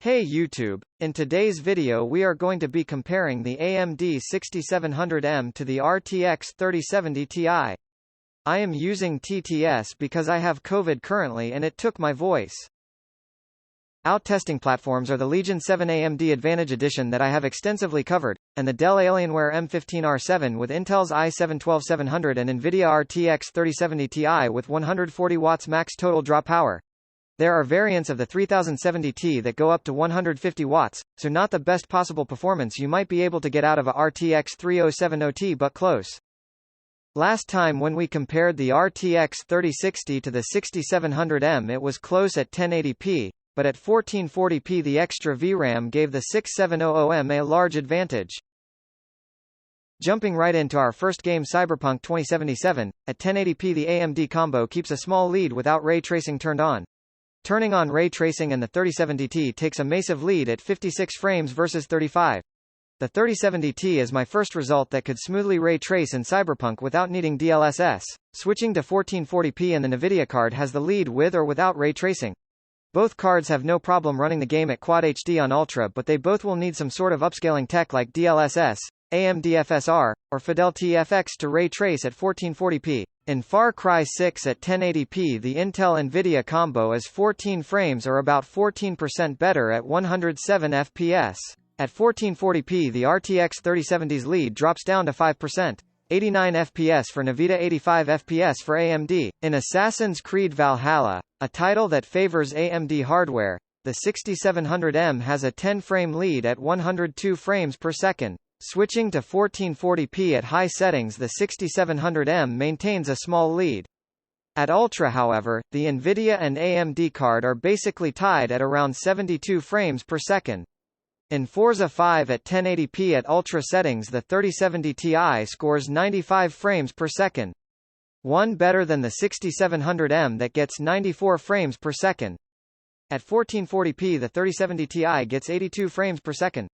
Hey YouTube, in today's video we are going to be comparing the AMD 6700M to the RTX 3070 Ti. I am using TTS because I have COVID currently and it took my voice. Out testing platforms are the Legion 7 AMD Advantage Edition that I have extensively covered, and the Dell Alienware M15R7 with Intel's i7-12700 and NVIDIA RTX 3070 Ti with 140 watts max total draw power. There are variants of the 3070T that go up to 150 watts, so not the best possible performance you might be able to get out of a RTX 3070T but close. Last time when we compared the RTX 3060 to the 6700M it was close at 1080p, but at 1440p the extra VRAM gave the 6700M a large advantage. Jumping right into our first game, Cyberpunk 2077, at 1080p the AMD combo keeps a small lead without ray tracing turned on. Turning on ray tracing and the 3070T takes a massive lead at 56 frames versus 35. The 3070T is my first result that could smoothly ray trace in Cyberpunk without needing DLSS. Switching to 1440p and the NVIDIA card has the lead with or without ray tracing. Both cards have no problem running the game at Quad HD on Ultra, but they both will need some sort of upscaling tech like DLSS, AMD FSR, or Fidelity FX to ray trace at 1440p. In Far Cry 6 at 1080p the Intel-NVIDIA combo is 14 frames or about 14% better at 107 FPS. At 1440p the RTX 3070's lead drops down to 5%. 89 FPS for NVIDIA, 85 FPS for AMD. In Assassin's Creed Valhalla, a title that favors AMD hardware, the 6700M has a 10-frame lead at 102 frames per second. Switching to 1440p at high settings the 6700M maintains a small lead. At Ultra however, the NVIDIA and AMD card are basically tied at around 72 frames per second. In Forza 5 at 1080p at Ultra settings the 3070 Ti scores 95 frames per second. One better than the 6700M that gets 94 frames per second. At 1440p the 3070 Ti gets 82 frames per second.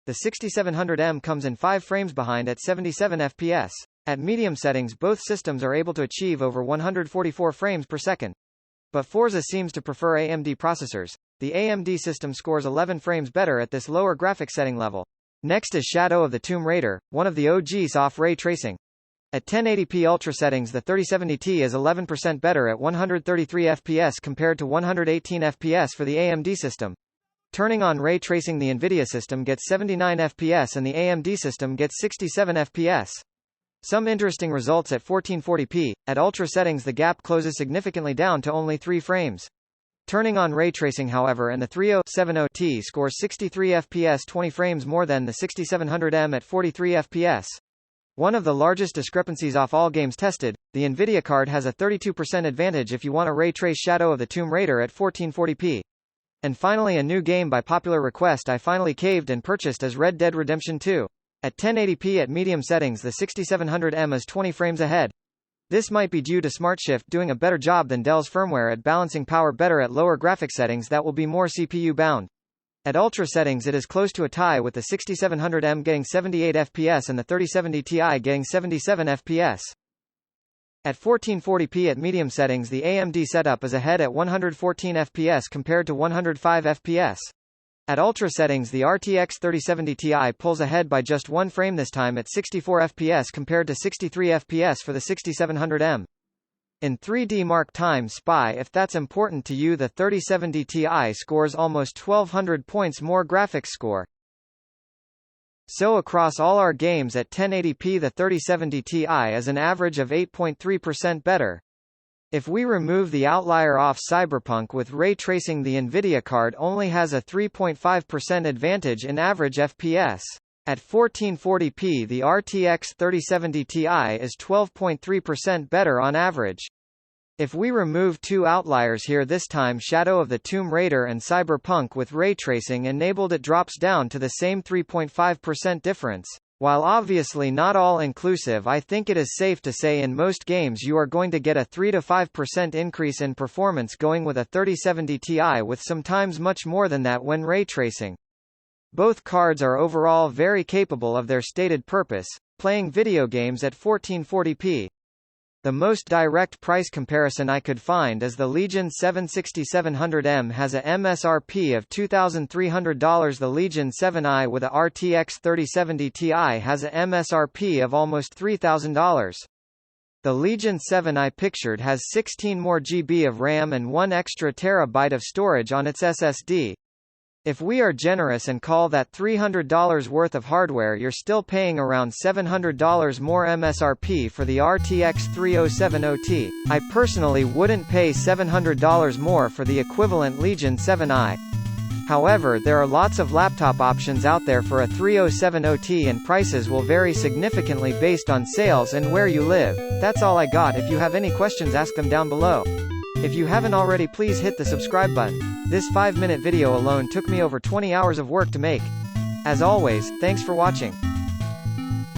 The 6700M comes in 5 frames behind at 77 FPS. At medium settings both systems are able to achieve over 144 frames per second. But Forza seems to prefer AMD processors. The AMD system scores 11 frames better at this lower graphic setting level. Next is Shadow of the Tomb Raider, one of the OGs off ray tracing. At 1080p Ultra settings the 3070T is 11% better at 133 FPS compared to 118 FPS for the AMD system. Turning on ray tracing the NVIDIA system gets 79 FPS and the AMD system gets 67 FPS. Some interesting results at 1440p, at Ultra settings the gap closes significantly down to only 3 frames. Turning on ray tracing however and the 3070T scores 63 FPS 20 frames more than the 6700M at 43 FPS. One of the largest discrepancies off all games tested, the NVIDIA card has a 32% advantage if you want to ray trace Shadow of the Tomb Raider at 1440p. And finally a new game by popular request I finally caved and purchased as Red Dead Redemption 2. At 1080p at medium settings the 6700M is 20 frames ahead. This might be due to SmartShift doing a better job than Dell's firmware at balancing power better at lower graphic settings that will be more CPU bound. At Ultra settings it is close to a tie with the 6700M getting 78 FPS and the 3070 Ti getting 77 FPS. At 1440p at medium settings the AMD setup is ahead at 114 FPS compared to 105 FPS. At Ultra settings the RTX 3070 Ti pulls ahead by just 1 frame this time at 64 FPS compared to 63 FPS for the 6700M. In 3D Mark Time Spy, if that's important to you, the 3070 Ti scores almost 1200 points more graphics score. So across all our games at 1080p the 3070 Ti is an average of 8.3% better. If we remove the outlier off Cyberpunk with ray tracing the NVIDIA card only has a 3.5% advantage in average FPS. At 1440p the RTX 3070 Ti is 12.3% better on average. If we remove 2 outliers here, this time Shadow of the Tomb Raider and Cyberpunk with ray tracing enabled, it drops down to the same 3.5% difference. While obviously not all inclusive, I think it is safe to say in most games you are going to get a 3 to 5% increase in performance going with a 3070 Ti, with sometimes much more than that when ray tracing. Both cards are overall very capable of their stated purpose, playing video games at 1440p. The most direct price comparison I could find is the Legion 7 6700M has a MSRP of $2,300. The Legion 7i with a RTX 3070 Ti has a MSRP of almost $3,000. The Legion 7i pictured has 16 more GB of RAM and 1 extra terabyte of storage on its SSD. If we are generous and call that $300 worth of hardware, you're still paying around $700 more MSRP for the RTX 3070 Ti. I personally wouldn't pay $700 more for the equivalent Legion 7i. However, there are lots of laptop options out there for a 3070 Ti and prices will vary significantly based on sales and where you live. That's all I got. If you have any questions, ask them down below. If you haven't already, please hit the subscribe button. This 5-minute video alone took me over 20 hours of work to make. As always, thanks for watching.